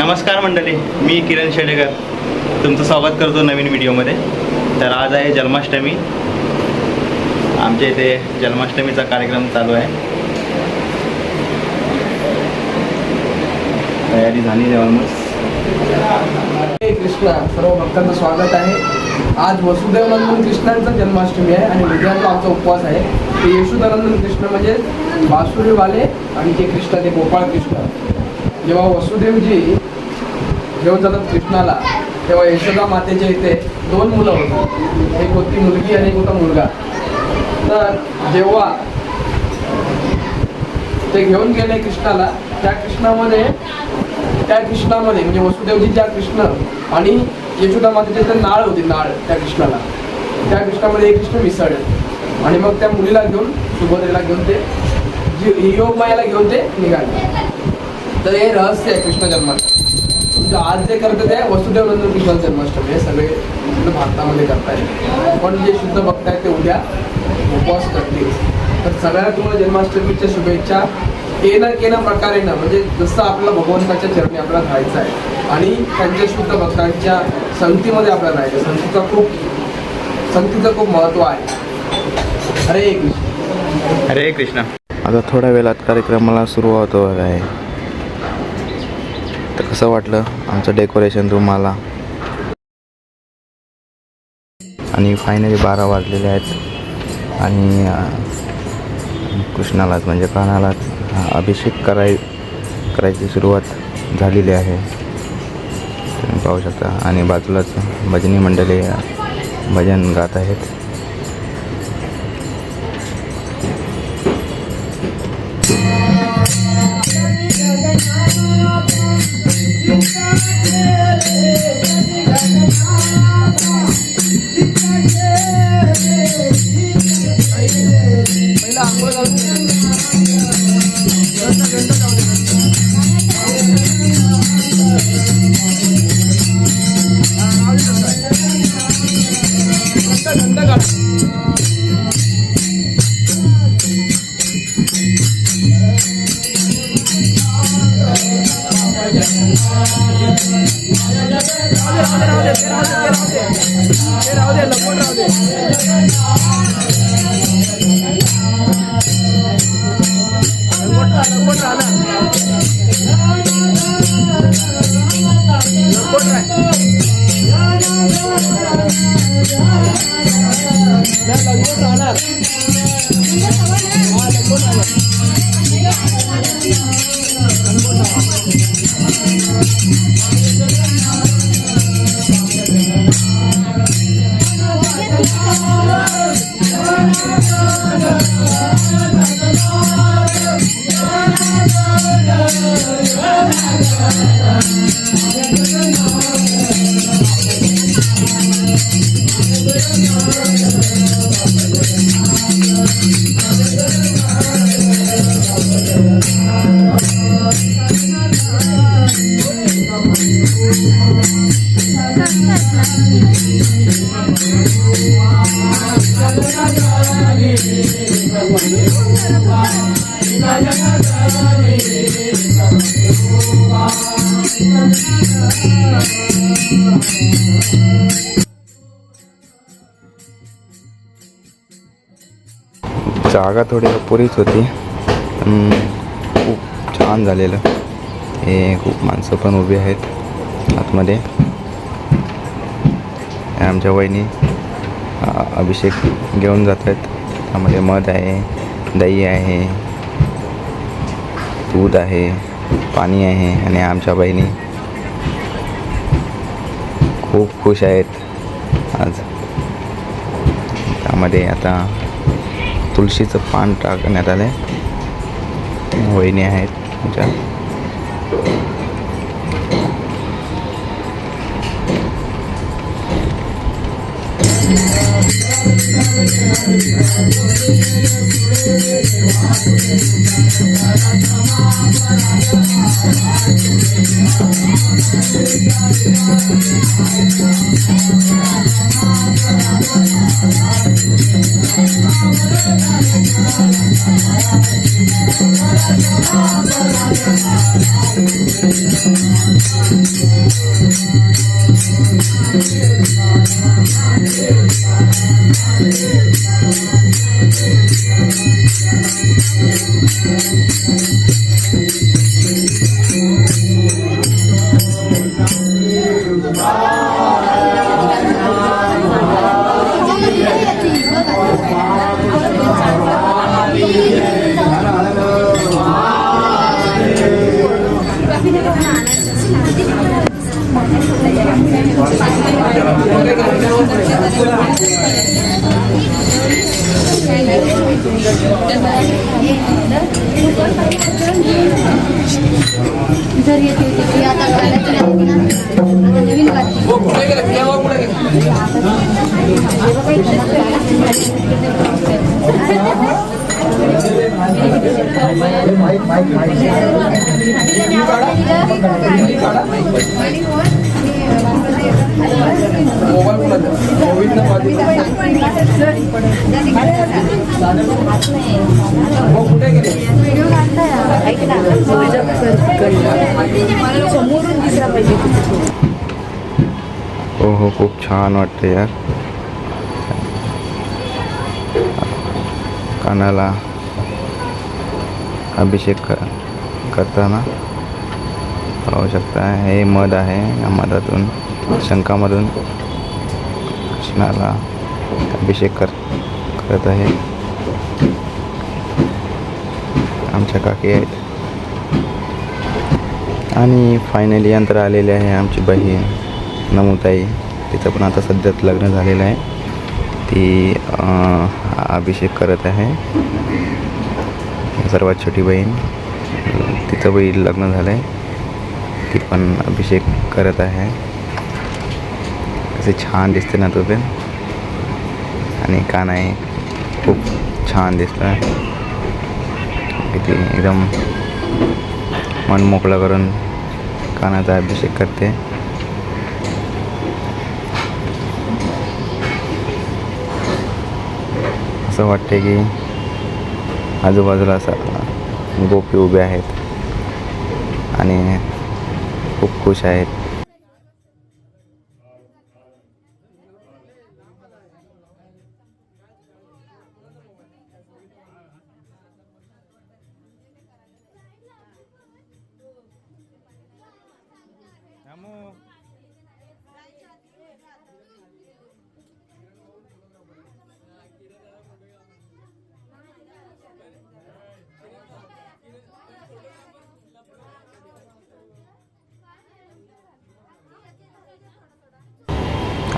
नमस्कार मंडळी, मी किरण शेडेकर तुमचं स्वागत करतो नवीन व्हिडिओमध्ये। तर आज आहे जन्माष्टमी। आमच्या इथे जन्माष्टमीचा कार्यक्रम चालू आहे। तयारी झाली आहे ऑलमोस्ट। कृष्णा सर्व भक्तांचं स्वागत आहे। आज वसुदेवनंदन कृष्णांचा जन्माष्टमी आहे आणि उद्याचा आमचा उपवास आहे। ते यशोदानंदन कृष्ण म्हणजे बासुरीवाले आणि जे कृष्ण ते गोपाळ कृष्ण। जेव्हा वसुदेवजी घेऊन जातात कृष्णाला तेव्हा यशोदा मातेच्या इथे दोन मुलं होती, एक होती मुलगी आणि एक होता मुलगा। तर जेव्हा ते घेऊन गेले कृष्णाला, त्या कृष्णामध्ये म्हणजे वसुदेवजीच्या कृष्ण आणि यशोदा मातेच्या इथे नाळ होती, नाळ त्या कृष्णामध्ये एक कृष्ण मिसळले आणि मग त्या मुलीला घेऊन सुभद्रेला घेऊन ते योगमायाला घेऊन ते निघाले। तर हे रहस्य आहे कृष्ण जन्माचं। आज जे करते ते वसुदेवनंदन कृष्ण जन्माष्टमी हे सगळे भारतामध्ये करतायत, पण जे शुद्ध भक्त आहेत ते उद्या उपवास करतील। तर सगळ्या तुम्हाला जन्माष्टमीच्या शुभेच्छा। केना प्रकारे ना म्हणजे जसं आपल्या भगवंताच्या चरणी आपल्याला राहायचं आहे आणि त्यांच्या शुद्ध भक्तांच्या संगतीमध्ये आपल्याला राहायचं। संगतीचं खूप महत्त्व आहे। हरे कृष्ण हरे कृष्ण। आता थोड्या वेळात कार्यक्रमाला सुरुवात होत आहे। तर कसं वाटलं आमचं डेकोरेशन तुम्हाला? आणि फायनली 12 वाजलेले आहेत आणि कृष्णालाच म्हणजे कान्हालाच अभिषेक करायची सुरुवात झालेली आहे, तुम्ही पाहू शकता। आणि बाजूलाच भजनी मंडळी भजन गात आहेत। जागा थोडी अपुरीच होती, खूप छान झालेलं हे। खूप माणसं पण उभी आहेत आतमध्ये। आमच्या वहिनी अभिषेक घेऊन जात आहेत। त्यामध्ये मध आहे, दही आहे, दूध आहे, पाणी आहे आणि आमच्या बहिणी खूप खुश आहेत आज। त्यामध्ये आता तुळशीचं पान टाकण्यात आलं आहे। वहिनी आहेत आमच्या। जर येते होती आता घालायची नवीन घातली हो कुठे गेलं केव्हा कुठे मोबाईल कुठे गेले व्हिडिओ काढताय ऐक ना समोरून दिसला पाहिजे हो हो खूप छान वाटते यार. कानाला अभिषेक करताना पाहू शकता. हे मध आहे. या मधातून शंखामधून कृष्णाला अभिषेक करत आहे. आमच्या काकी आहेत. आणि फायनली यंत्र आलेले आहे. आमची बहीण नमुताई, तिचं पण आता सध्याच लग्न झालेलं आहे. ती अभिषेक करत आहे. सर्वात छोटी बहीण, तिचं बहीण लग्न झालं आहे. ती पण अभिषेक करत आहे. असे छान दिसते ना तो पण. आणि कान आहे खूप छान दिसतं आहे. किती एकदम मन मोकळं करून कानाचा अभिषेक करते. असं वाटते की आजूबाजूला असं गोपी उभे आहेत आणि खूप खुश आहेत.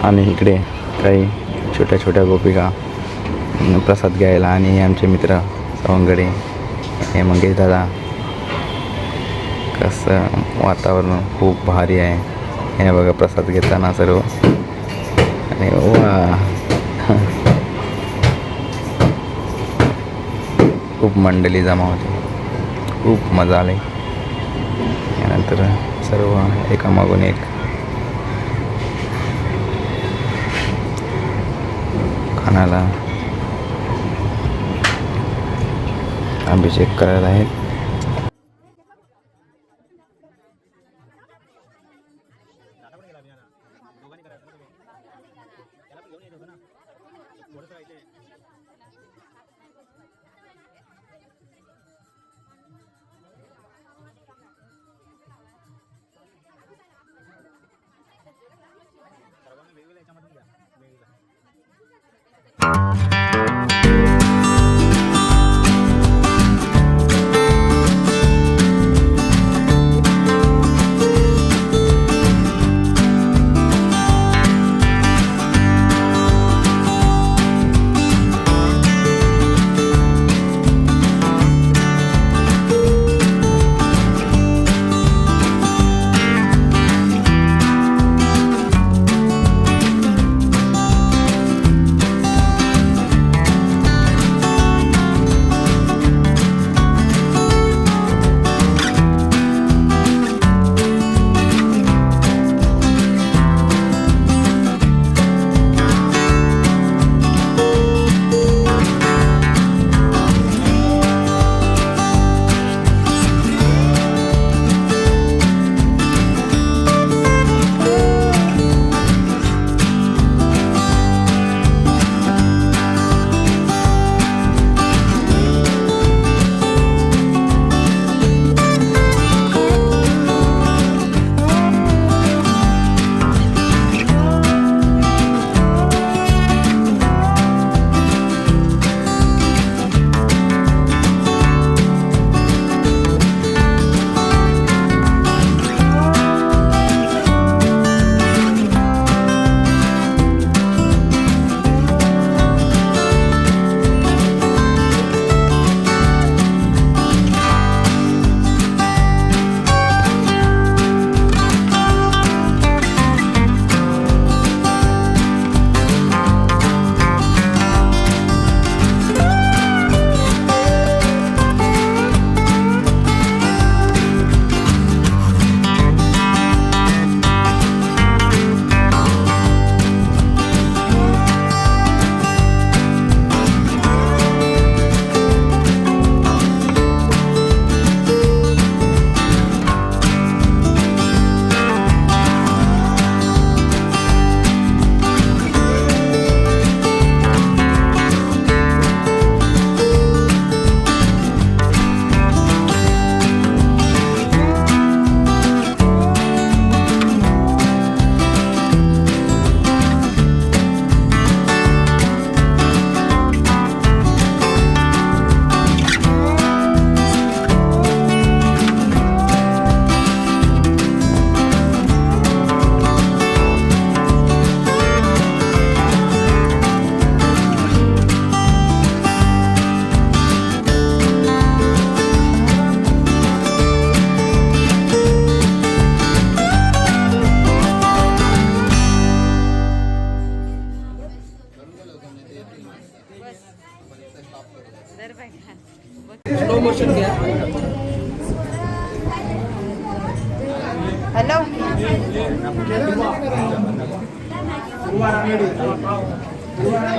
आणि इकडे काही छोट्या छोट्या गोपिका प्रसाद घ्यायला. आणि आमचे मित्र सवंगडे, हे मंगेश दादा. कसं वातावरण खूप भारी आहे. हे बघा प्रसाद घेताना सर्व. आणि वा खूप मंडळी जमा होती. खूप मजा आली. यानंतर सर्व एकामागून एक कानाला अभिषेक करत आहेत.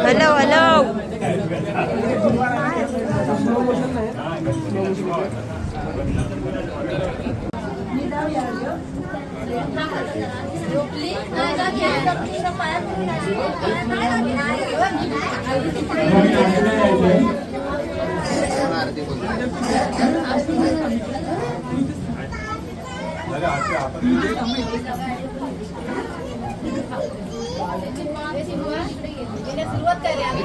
हॅलो हॅलो सुरुवात केली आम्ही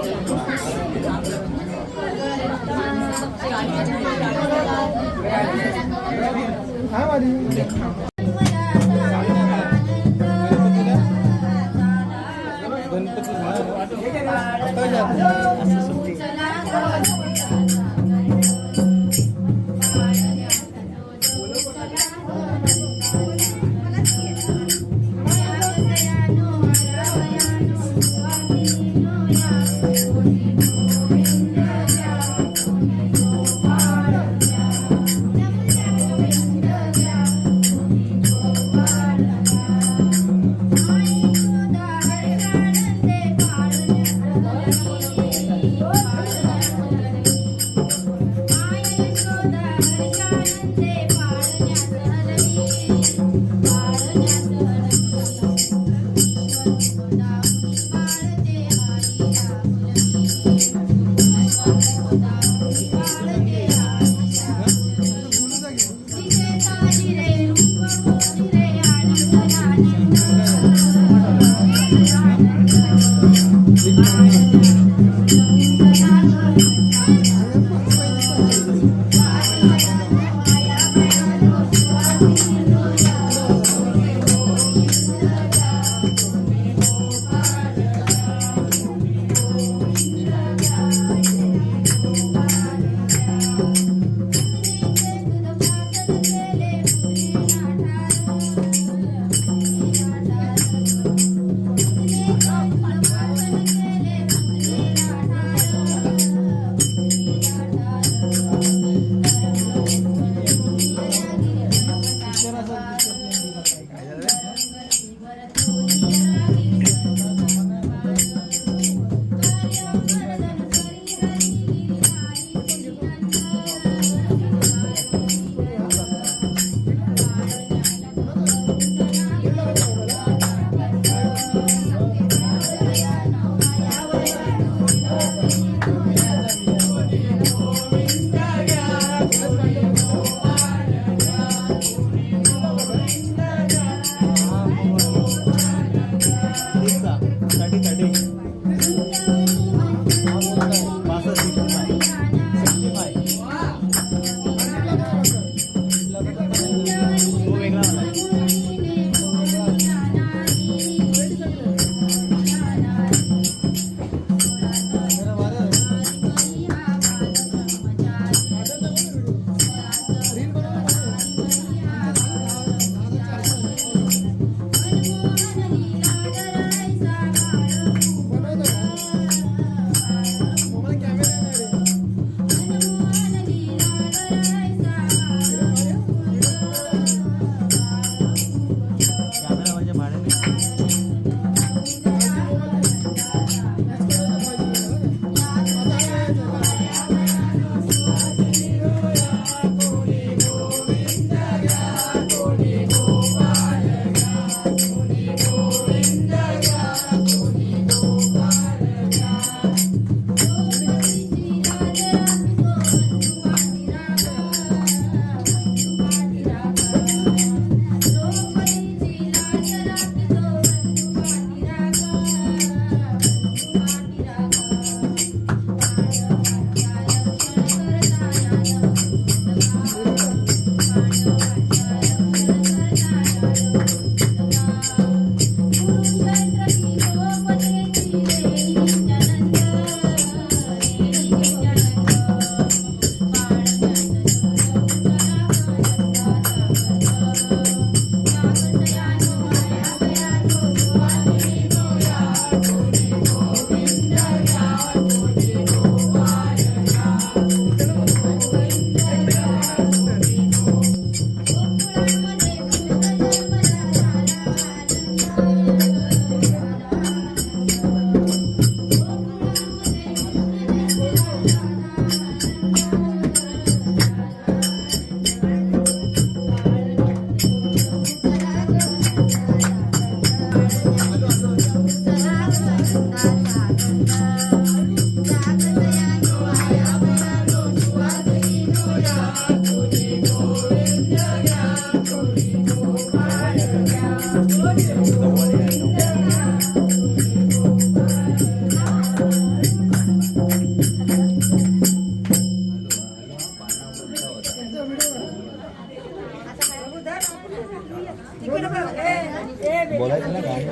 बोलायचं ना काय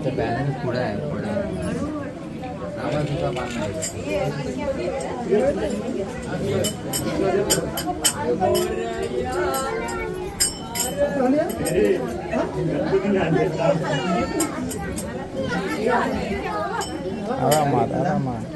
बॅनर पुढं आहे पुढं आवाज आरामात आरामात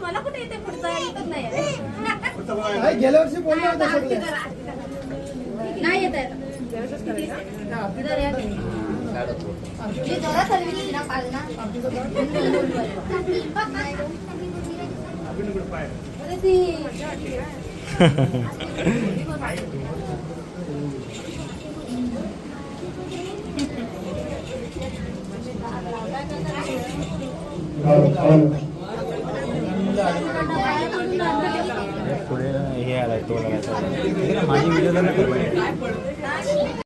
मला कुठे येते पुढचा येतच नाही गेल्या वर्षी बोलले होते सगळे नाही येत आहे जरा सर्विस ना पालना पुढे हे आलाय तो लागायचा माझी व्हिडिओ तर नाही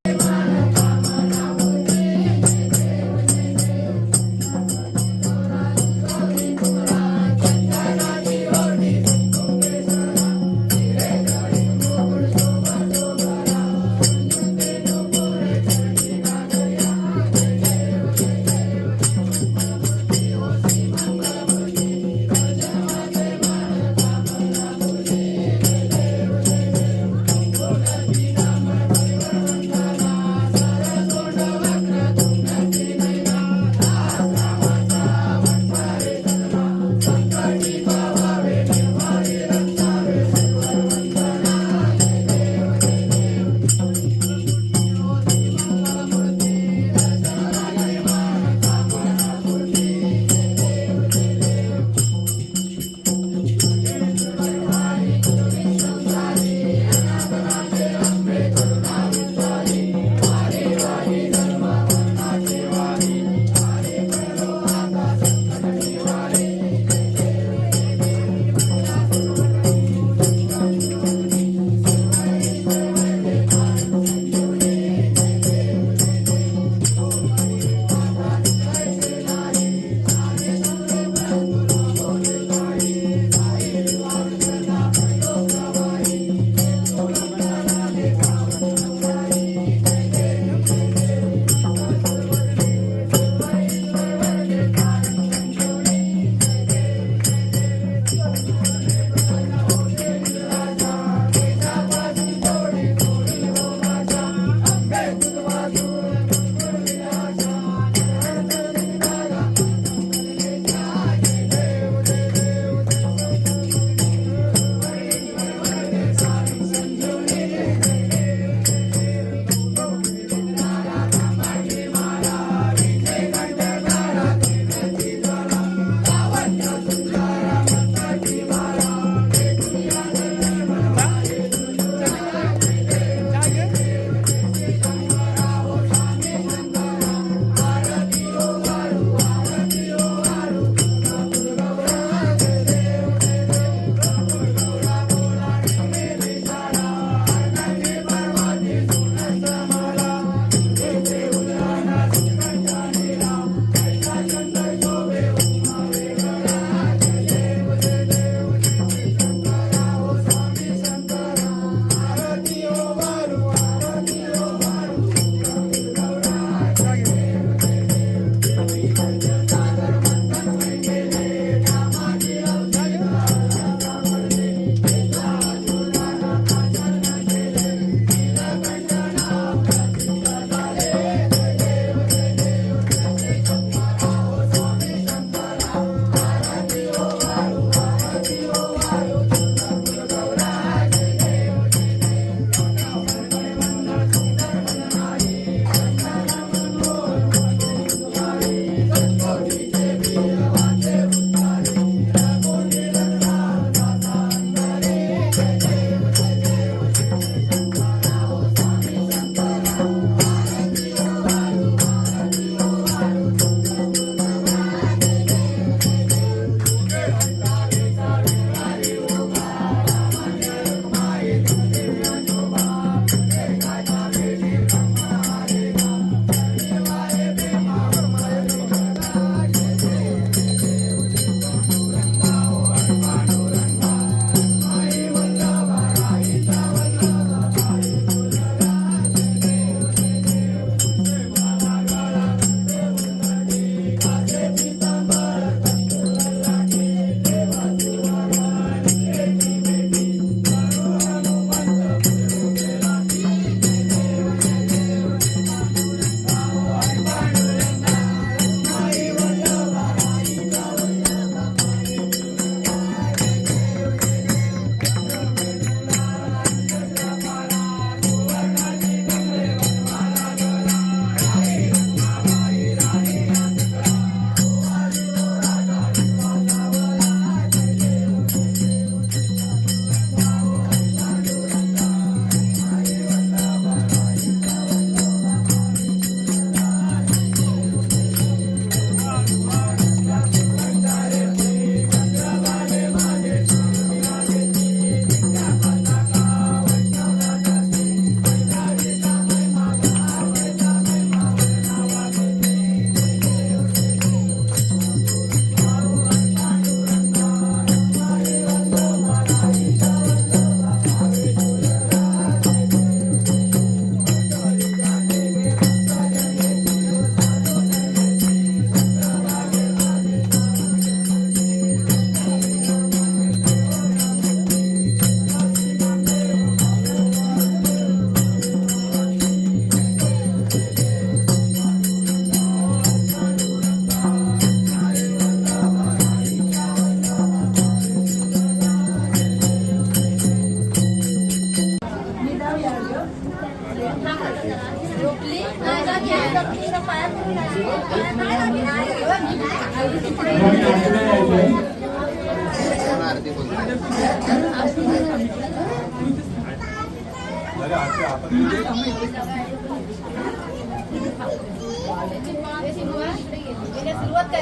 सुरुवात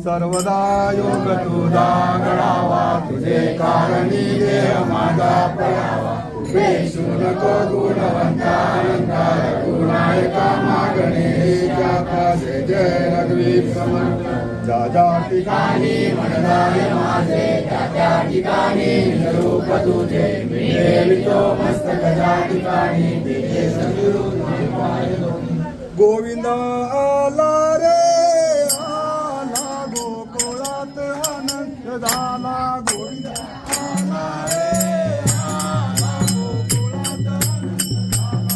सर्वदा योग तुझा घडावा, तुझे कारणी देह माझा पडावा. उभे नको गुणवंतालंकार, गुणायका मागणे जय जय रघुवीर समर्थ. ज्या ज्या ठिकाणी म्हणताय माझे, त्या त्या ठिकाणी रूप तुझे मिळवितो मस्तक. ज्या ठिकाणी तिथे सद्गुरु तुझे पाय दोन्ही. गोविंद आला रे आला, गोकुळात आनंद झाला. गोविंद आला रे आला, गोकुळात आनंद झाला.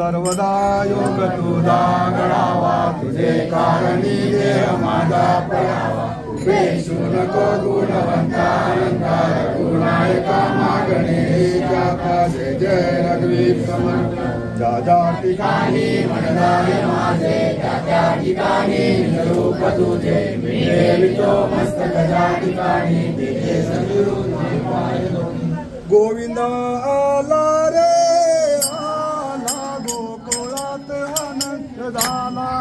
सर्वदा योग तुझा गणावा तुझे कारणी देह माझा पळावा उपेक्षू नको गुणवंता अलंकार गुणायका मागणे जय जय रघुवीर समर्थ ज्या ज्या ठिकाणी म्हणणारे माझे त्या त्या ठिकाणी रूप तुझे मी ठेवितो मस्तक ज्या ठिकाणी तिथे सद्गुरु तुझे पाय धोनी. गोविंद आला रे आला गोकुळात अनंत झाला